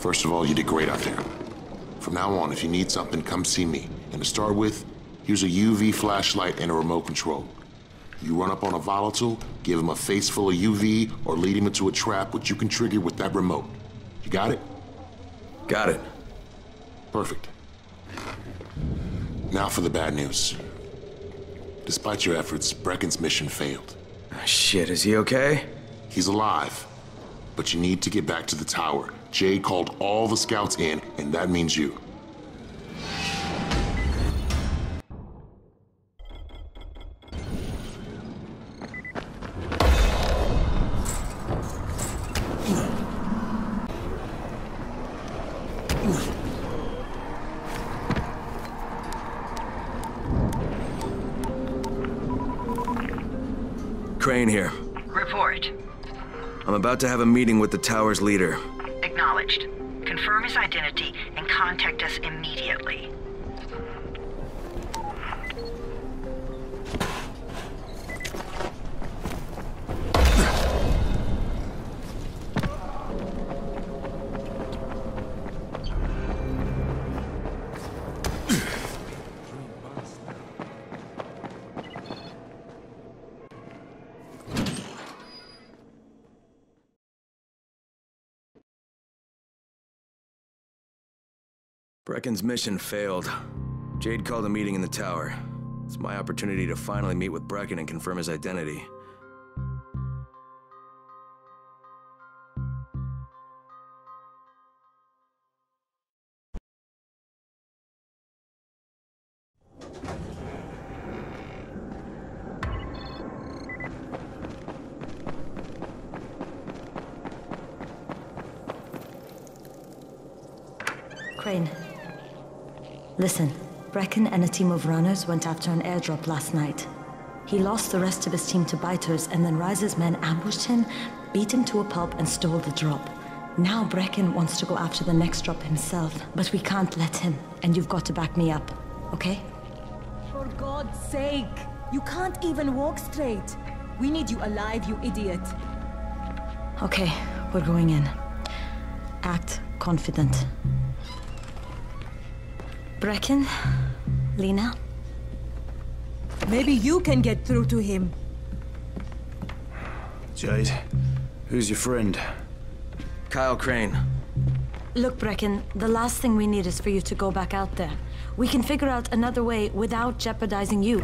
First of all, you did great out there. From now on, if you need something, come see me. And to start with, here's a UV flashlight and a remote control. You run up on a volatile, give him a face full of UV, or lead him into a trap which you can trigger with that remote. You got it? Got it. Perfect. Now for the bad news. Despite your efforts, Brecken's mission failed. Shit, is he okay? He's alive. But you need to get back to the tower. Jade called all the scouts in, and that means you. Crane here. Report. I'm about to have a meeting with the tower's leader. Acknowledged. Confirm his identity and contact us immediately. Brecken's mission failed. Jade called a meeting in the tower. It's my opportunity to finally meet with Brecken and confirm his identity. Crane. Listen, Brecken and a team of runners went after an airdrop last night. He lost the rest of his team to biters, and then Rise's men ambushed him, beat him to a pulp, and stole the drop. Now Brecken wants to go after the next drop himself, but we can't let him, and you've got to back me up, okay? For God's sake! You can't even walk straight! We need you alive, you idiot! Okay, we're going in. Act confident. Brecken? Lena? Maybe you can get through to him. Jade, who's your friend? Kyle Crane. Look, Brecken, the last thing we need is for you to go back out there. We can figure out another way without jeopardizing you.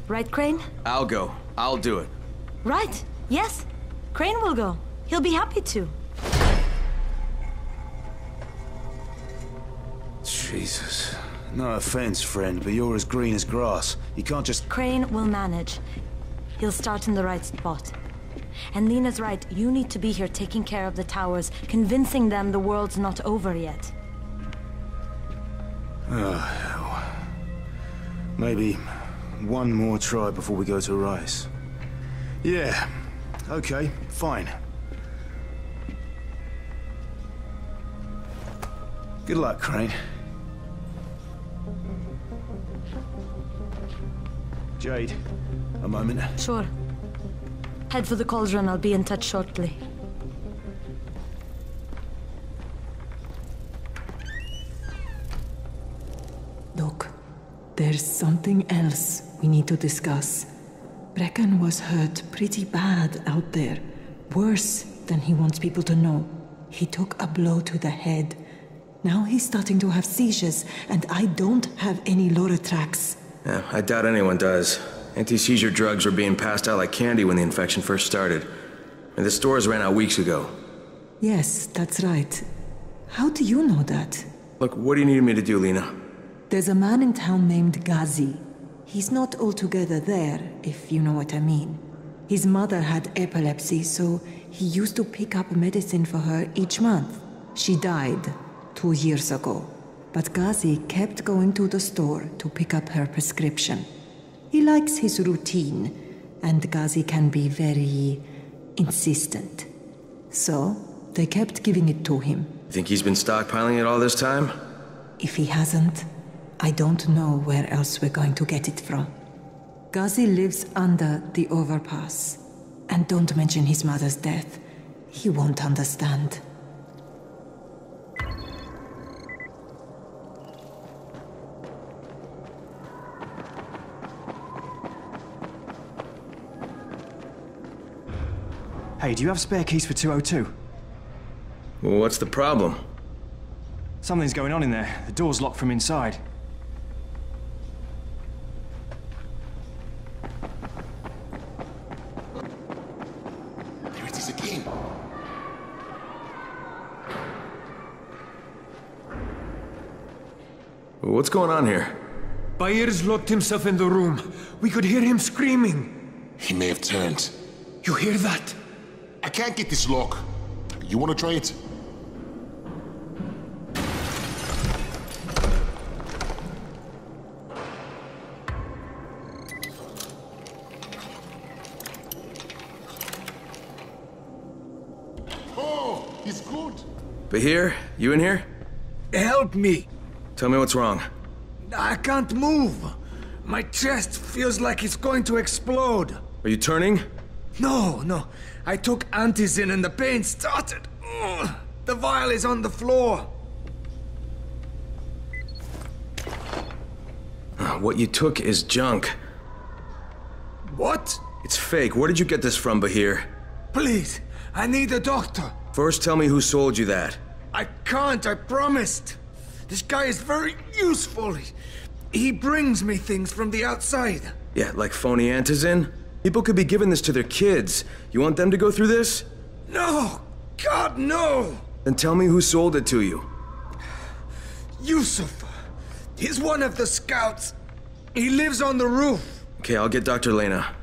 Right, Crane? I'll go. I'll do it. Right. Yes. Crane will go. He'll be happy to. Jesus. No offense, friend, but you're as green as grass. You can't just... Crane will manage. He'll start in the right spot. And Lena's right, you need to be here taking care of the towers, convincing them the world's not over yet. Oh, hell. Maybe one more try before we go to Rais. Yeah, okay, fine. Good luck, Crane. Jade, a moment. Sure. Head for the cauldron, I'll be in touch shortly. Look, there's something else we need to discuss. Brecken was hurt pretty bad out there. Worse than he wants people to know. He took a blow to the head. Now he's starting to have seizures, and I don't have any Loratrax. Yeah, I doubt anyone does. Anti-seizure drugs were being passed out like candy when the infection first started. And the stores ran out weeks ago. Yes, that's right. How do you know that? Look, what do you need me to do, Lena? There's a man in town named Ghazi. He's not altogether there, if you know what I mean. His mother had epilepsy, so he used to pick up medicine for her each month. She died 2 years ago. But Ghazi kept going to the store to pick up her prescription. He likes his routine, and Ghazi can be very insistent. So, they kept giving it to him. You think he's been stockpiling it all this time? If he hasn't, I don't know where else we're going to get it from. Ghazi lives under the overpass. And don't mention his mother's death. He won't understand. Hey, do you have spare keys for 202? Well, what's the problem? Something's going on in there. The door's locked from inside. There it is again. What's going on here? Byers locked himself in the room. We could hear him screaming. He may have turned. You hear that? I can't get this lock. You want to try it? Oh, he's good. Bahir, you in here? Help me! Tell me what's wrong. I can't move. My chest feels like it's going to explode. Are you turning? No. I took antizin and the pain started. Ugh. The vial is on the floor. What you took is junk. What? It's fake. Where did you get this from, Bahir? Please, I need a doctor. First, tell me who sold you that. I can't, I promised. This guy is very useful. He brings me things from the outside. Yeah, like phony antizin? People could be giving this to their kids. You want them to go through this? No! God, no! Then tell me who sold it to you. Yusuf. He's one of the scouts. He lives on the roof. Okay, I'll get Dr. Lena.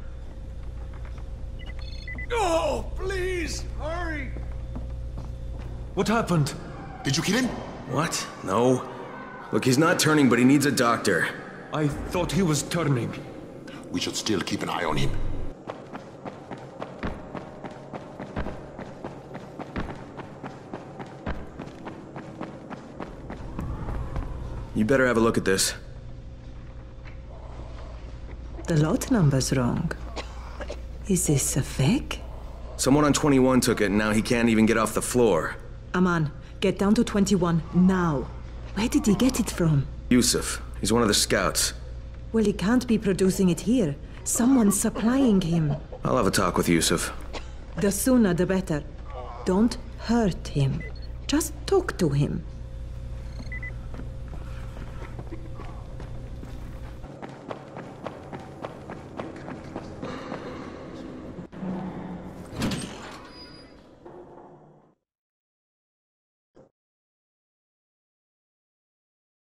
Oh, please, hurry! What happened? Did you kill him? What? No. Look, he's not turning, but he needs a doctor. I thought he was turning. We should still keep an eye on him. You better have a look at this. The lot number's wrong. Is this a fake? Someone on 21 took it, and now he can't even get off the floor. Aman, get down to 21 now. Where did he get it from? Yusuf. He's one of the scouts. Well, he can't be producing it here. Someone's supplying him. I'll have a talk with Yusuf. The sooner the better. Don't hurt him. Just talk to him.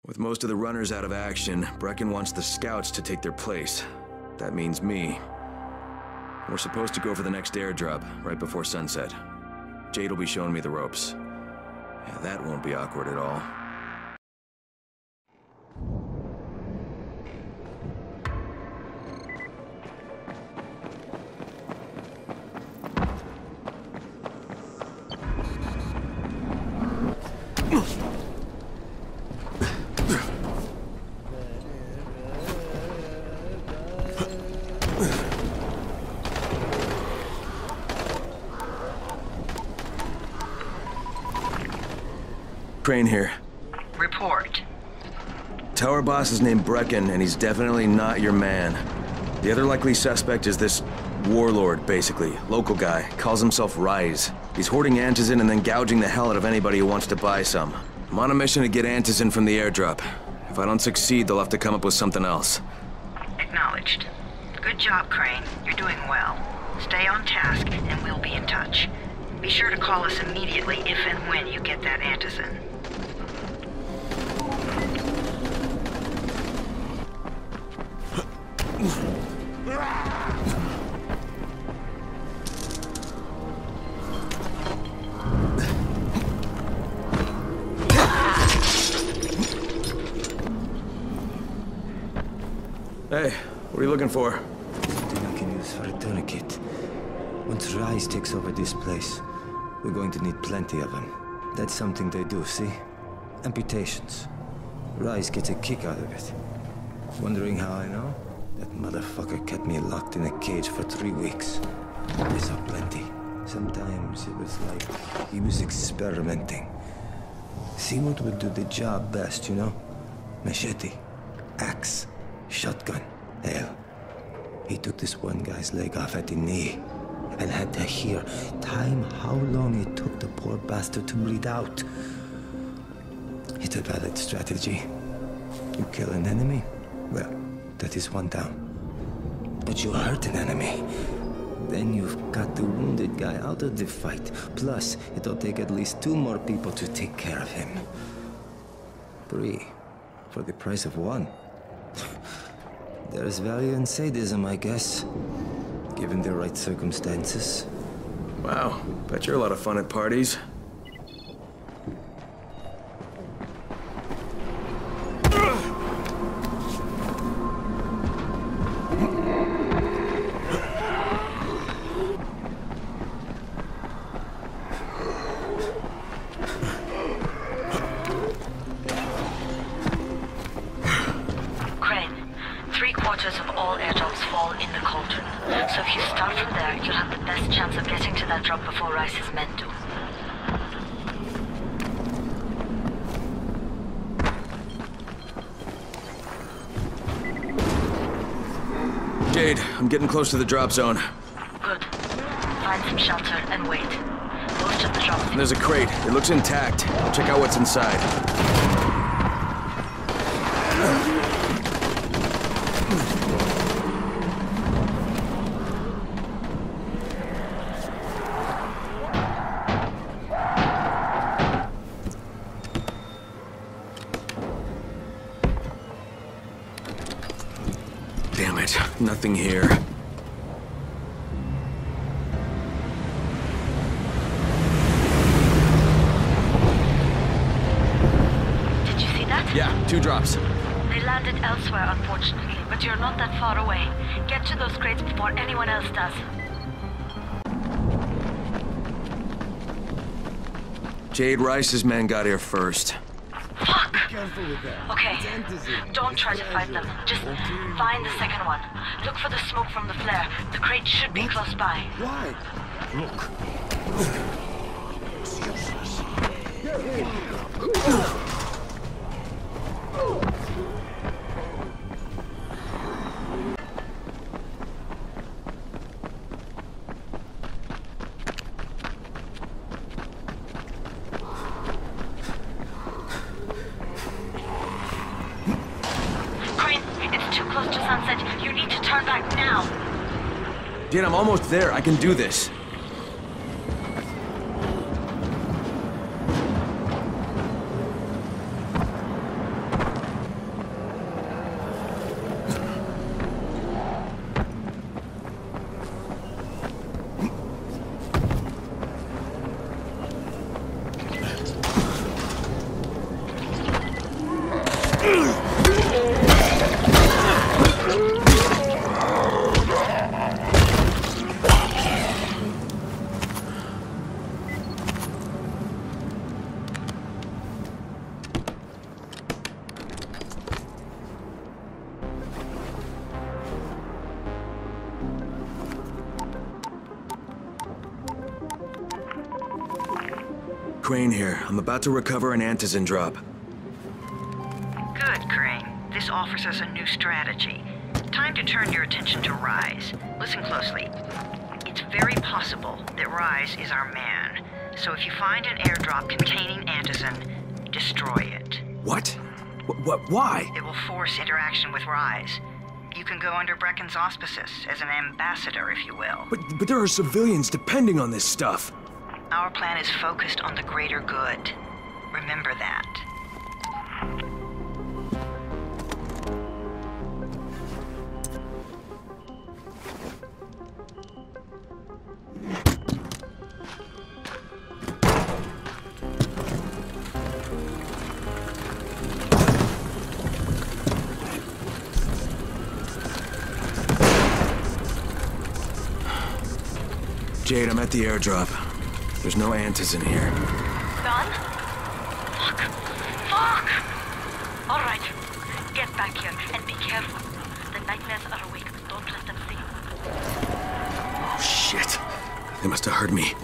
With most of the runners out of action, Brecken wants the scouts to take their place. That means me. We're supposed to go for the next airdrop, right before sunset. Jade will be showing me the ropes. Yeah, that won't be awkward at all. Crane here. Report. Tower boss is named Brecken, and he's definitely not your man. The other likely suspect is this warlord, basically. Local guy. Calls himself Rais. He's hoarding antizin and then gouging the hell out of anybody who wants to buy some. I'm on a mission to get antizin from the airdrop. If I don't succeed, they'll have to come up with something else. Acknowledged. Good job, Crane. You're doing well. Stay on task, and we'll be in touch. Be sure to call us immediately if and when you get that antizin. Hey, what are you looking for? Something I can use for a tourniquet. Once Rais takes over this place, we're going to need plenty of them. That's something they do, see? Amputations. Rais gets a kick out of it. Wondering how I know? That motherfucker kept me locked in a cage for 3 weeks. I saw plenty. Sometimes it was like he was experimenting. See what would do the job best, you know? Machete, axe, shotgun. Hell, he took this one guy's leg off at the knee. and had to hear time how long it took the poor bastard to bleed out. It's a valid strategy. You kill an enemy, well, that is one down. But you hurt an enemy, then you've got the wounded guy out of the fight. Plus, it'll take at least 2 more people to take care of him. 3, for the price of 1. There's value in sadism, I guess, given the right circumstances. Wow, bet you're a lot of fun at parties. Of all airdrops fall in the cauldron. So if you start from there, you'll have the best chance of getting to that drop before Rice's men do. Jade, I'm getting close to the drop zone. Good. Find some shelter and wait. Most of the drops... There's a crate. It looks intact. I'll check out what's inside. Damn it, nothing here. Did you see that? Yeah, 2 drops. They landed elsewhere, unfortunately, but you're not that far away. Get to those crates before anyone else does. Jade, Rice's men got here first. Fuck! Okay, don't try to fight them. Just find the second one. Look for the smoke from the flare. The crate should be close by. Why? You need to turn back now. Jade, I'm almost there. I can do this. Crane here. I'm about to recover an antizin drop. Good, Crane. This offers us a new strategy. Time to turn your attention to Rise. Listen closely. It's very possible that Rise is our man. So if you find an airdrop containing antizin, destroy it. What? Why? It will force interaction with Rise. You can go under Brecken's auspices as an ambassador, if you will. But there are civilians depending on this stuff. Our plan is focused on the greater good. Remember that. Jade, I'm at the airdrop. There's no antizin here. Done? Fuck! All right, get back here and be careful. The nightmares are awake. Don't let them see you. Oh, shit. They must have heard me.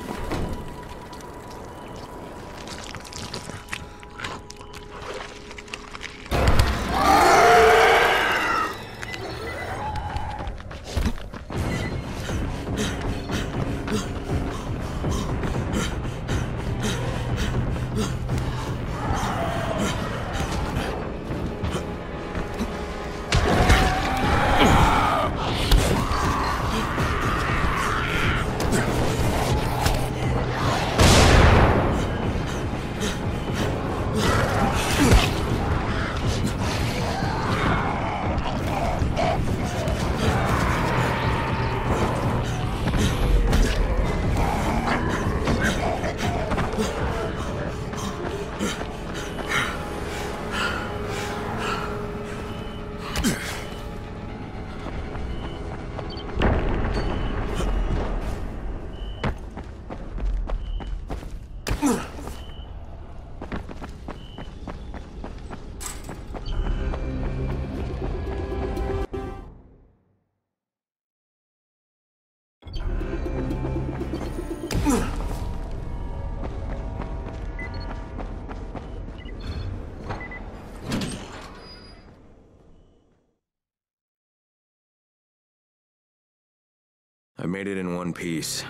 I made it in one piece.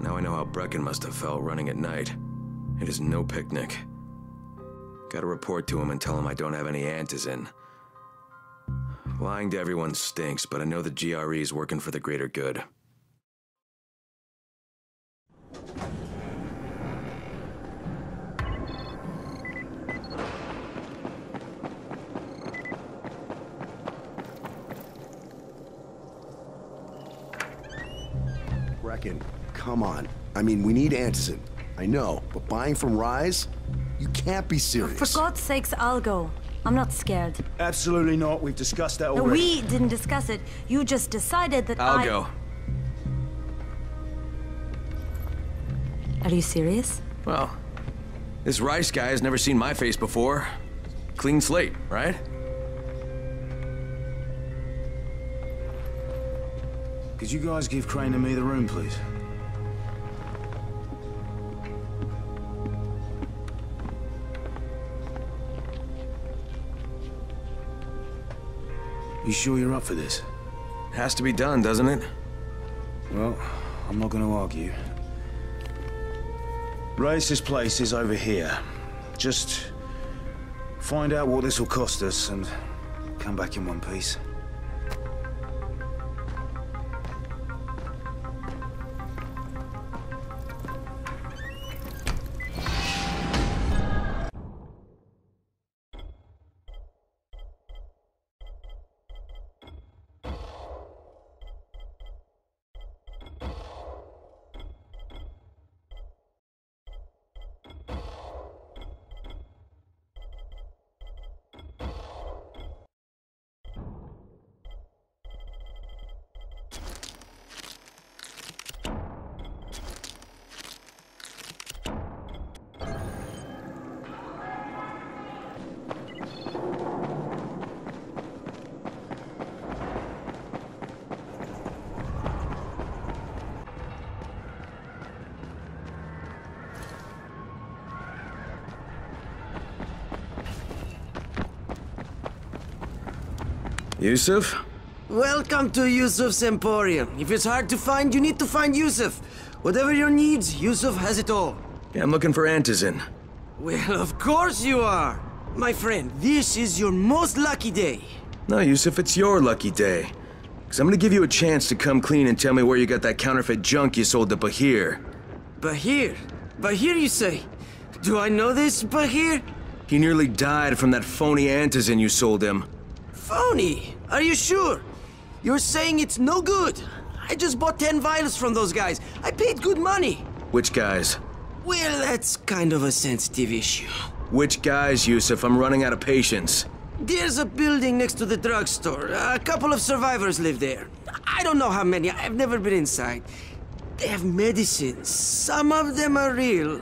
Now I know how Brecken must have felt running at night. It is no picnic. Gotta report to him and tell him I don't have any antizin. Lying to everyone stinks, but I know the GRE is working for the greater good. Brecken, come on. I mean, we need antizin. I know, but buying from Rais? You can't be serious. For God's sakes, I'll go. I'm not scared. Absolutely not. We've discussed that No, already. we didn't discuss it. You just decided that I'll go. Are you serious? Well, this Rais guy has never seen my face before. Clean slate, right? Could you guys give Crane and me the room, please? You sure you're up for this? Has to be done, doesn't it? Well, I'm not gonna argue. Race's place is over here. Just find out what this will cost us and come back in one piece. Yusuf? Welcome to Yusuf's Emporium. If it's hard to find, you need to find Yusuf. Whatever your needs, Yusuf has it all. Yeah, I'm looking for antizin. Well, of course you are. My friend, this is your most lucky day. No, Yusuf, it's your lucky day. Because I'm gonna give you a chance to come clean and tell me where you got that counterfeit junk you sold to Bahir. Bahir? Bahir, you say? Do I know this Bahir? He nearly died from that phony antizin you sold him. Phony? Are you sure? You're saying it's no good? I just bought 10 vials from those guys. I paid good money. Which guys? Well, that's kind of a sensitive issue. Which guys, Yusuf? I'm running out of patience. There's a building next to the drugstore. A couple of survivors live there. I don't know how many. I've never been inside. They have medicines. Some of them are real.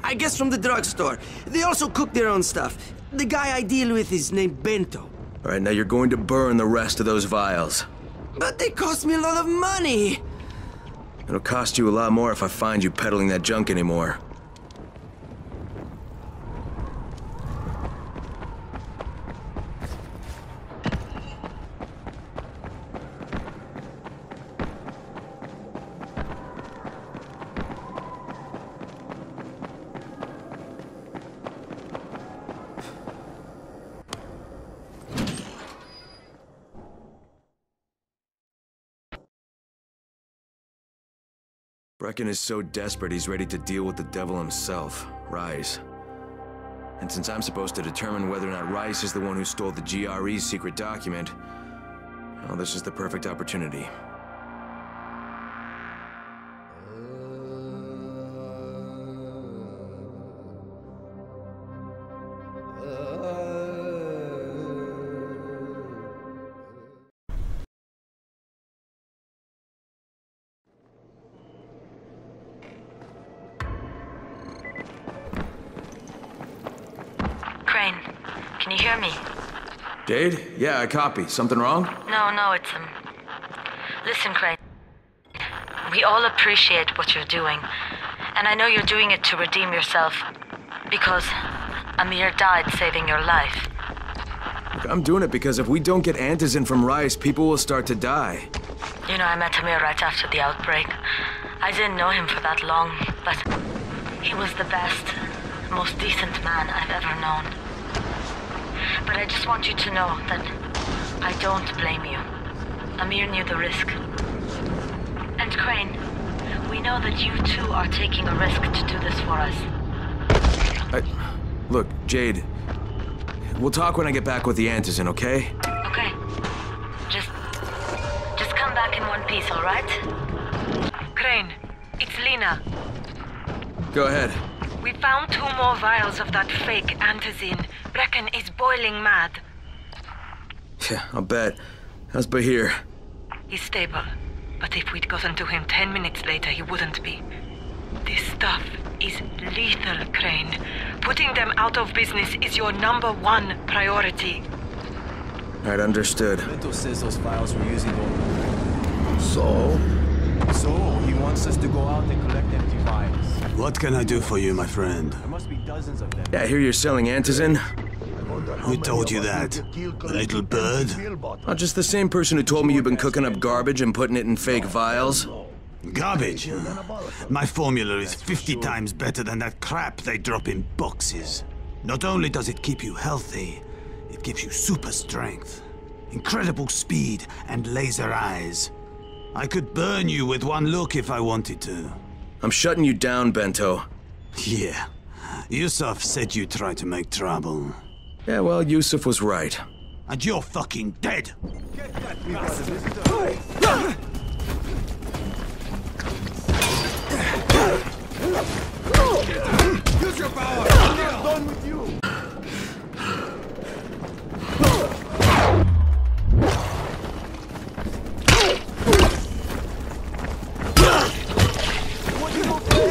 I guess from the drugstore. They also cook their own stuff. The guy I deal with is named Bento. All right, now you're going to burn the rest of those vials. But they cost me a lot of money. It'll cost you a lot more if I find you peddling that junk anymore. Brecken is so desperate he's ready to deal with the devil himself, Rais. And since I'm supposed to determine whether or not Rais is the one who stole the GRE's secret document, well, this is the perfect opportunity. Crane, can you hear me? Jade? Yeah, I copy. Something wrong? No, it's Listen, Crane. We all appreciate what you're doing. And I know you're doing it to redeem yourself. Because Amir died saving your life. Look, I'm doing it because if we don't get antizin from Rais, people will start to die. You know, I met Amir right after the outbreak. I didn't know him for that long, but he was the best, most decent man I've ever known. But I just want you to know that I don't blame you. Amir knew the risk. And Crane, we know that you two are taking a risk to do this for us. Look, Jade, we'll talk when I get back with the antizin, okay? Okay. Just come back in one piece, all right? Crane, it's Lena. Go ahead. We found 2 more vials of that fake antizin. Brecken is boiling mad. Yeah, I'll bet. How's Bahir? He's stable, but if we'd gotten to him 10 minutes later, he wouldn't be. This stuff is lethal, Crane. Putting them out of business is your #1 priority. Right, understood. Bento says those files were using So he wants us to go out and collect empty vials. What can I do for you, my friend? There must be dozens of them. Yeah, I hear you're selling antizin. Who told you that? A little bird? Not just the same person who told me you've been cooking up garbage and putting it in fake vials. Garbage? My formula is 50 times better than that crap they drop in boxes. Not only does it keep you healthy, it gives you super strength, incredible speed, and laser eyes. I could burn you with one look if I wanted to. I'm shutting you down, Bento. Yeah. Yusuf said you tried to make trouble. Yeah, well, Yusuf was right. And you're fucking dead! Use your power! I'm done with you!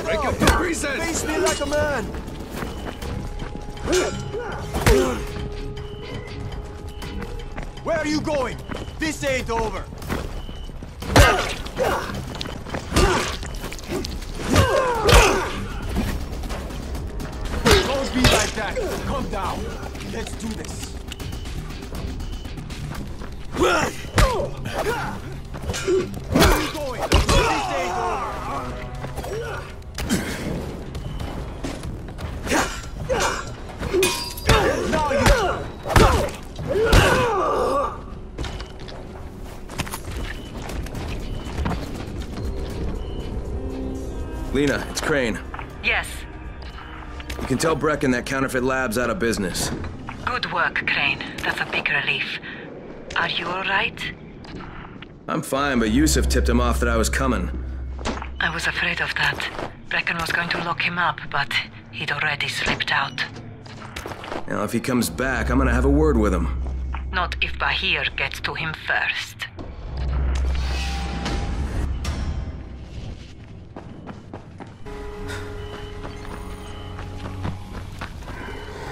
Break up the pieces! Face me like a man! Where are you going? This ain't over! Don't be like that! Calm down! Let's do this! Where are you going? This ain't over! Now you... Lena, it's Crane. Yes. You can tell Brecken that counterfeit lab's out of business. Good work, Crane. That's a big relief. Are you all right? I'm fine, but Yusuf tipped him off that I was coming. I was afraid of that. Brecken was going to lock him up, but he'd already slipped out. Now, if he comes back, I'm gonna have a word with him. Not if Bahir gets to him first.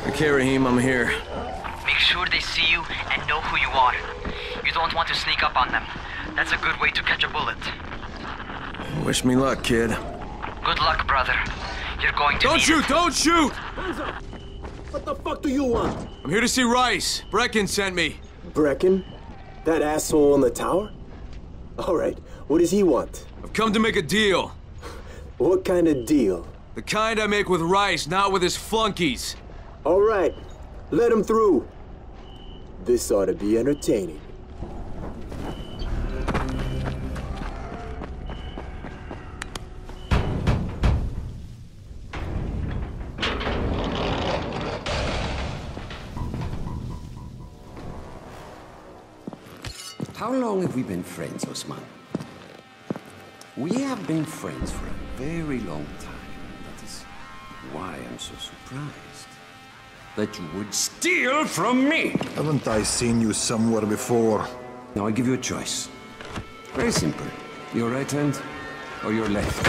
Okay, Rahim, I'm here. Make sure they see you and know who you are. You don't want to sneak up on them. That's a good way to catch a bullet. Wish me luck, kid. Good luck, brother. You're going to Don't shoot! Don't shoot! What the fuck do you want? I'm here to see Rais. Brecken sent me. Brecken? That asshole in the tower? Alright, what does he want? I've come to make a deal. What kind of deal? The kind I make with Rais, not with his flunkies. Alright, let him through. This ought to be entertaining. How long have we been friends, Osman? We have been friends for a very long time. That is why I'm so surprised that you would steal from me. Haven't I seen you somewhere before? Now I give you a choice. Very simple. Your right hand or your left?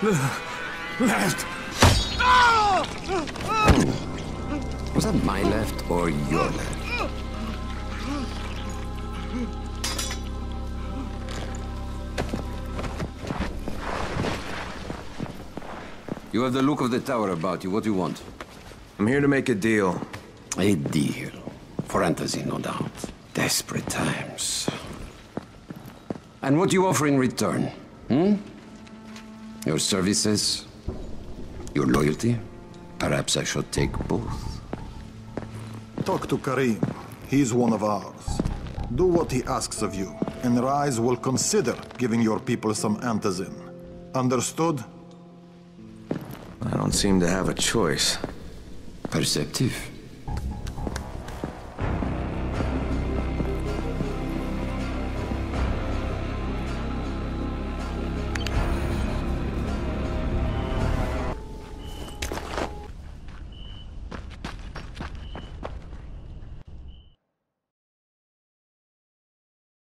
Left! Was that my left or your left? You have the look of the tower about you. What do you want? I'm here to make a deal. A deal. For antizin, no doubt. Desperate times. And what do you offer in return? Hmm? Your services? Your loyalty? Perhaps I should take both. Talk to Karim. He's one of ours. Do what he asks of you, and Rais will consider giving your people some antizin. Understood? I don't seem to have a choice. Perceptive.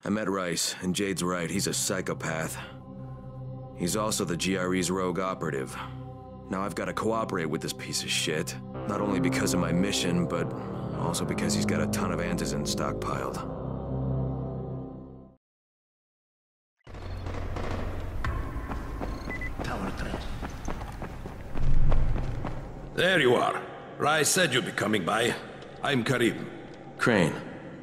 I met Rais, and Jade's right, he's a psychopath. He's also the GRE's rogue operative. Now I've got to cooperate with this piece of shit. Not only because of my mission, but also because he's got a ton of antizin stockpiled. There you are. Rais said you'd be coming by. I'm Karim. Crane.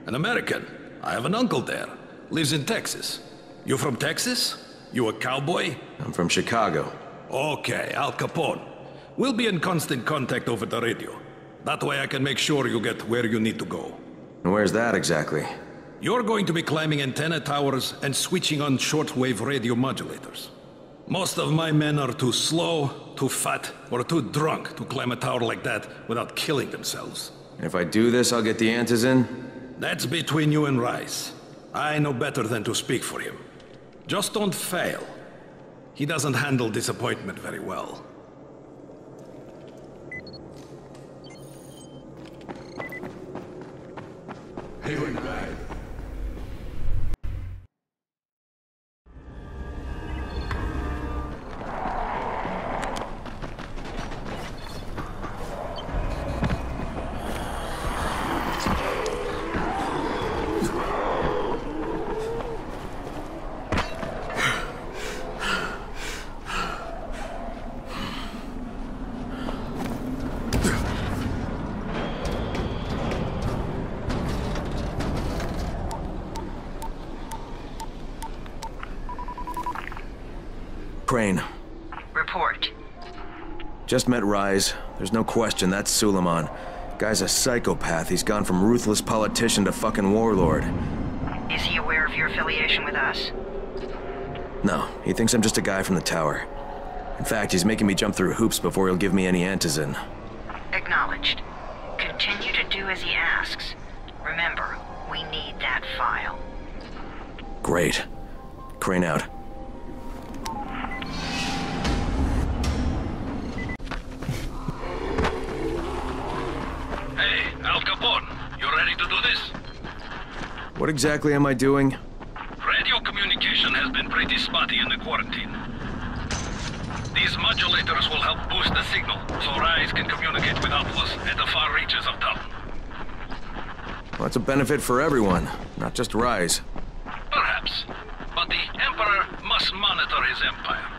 An American. I have an uncle there. Lives in Texas. You from Texas? You a cowboy? I'm from Chicago. Okay, Al Capone. We'll be in constant contact over the radio. That way I can make sure you get where you need to go. And where's that exactly? You're going to be climbing antenna towers and switching on shortwave radio modulators. Most of my men are too slow, too fat, or too drunk to climb a tower like that without killing themselves. If I do this, I'll get the antizin? That's between you and Rais. I know better than to speak for him. Just don't fail. He doesn't handle disappointment very well. Hey, guy. Crane. Report. Just met Rais. There's no question that's Suleiman. Guy's a psychopath. He's gone from ruthless politician to fucking warlord. Is he aware of your affiliation with us? No, he thinks I'm just a guy from the tower. In fact, he's making me jump through hoops before he'll give me any antizin. Acknowledged. Continue to do as he asks. Remember, we need that file. Great. Crane out. Hey, Al Capone, you ready to do this? What exactly am I doing? Radio communication has been pretty spotty in the quarantine. These modulators will help boost the signal, so Rais can communicate with Outposts at the far reaches of town. Well, that's a benefit for everyone, not just Rais. Perhaps. But the Emperor must monitor his empire.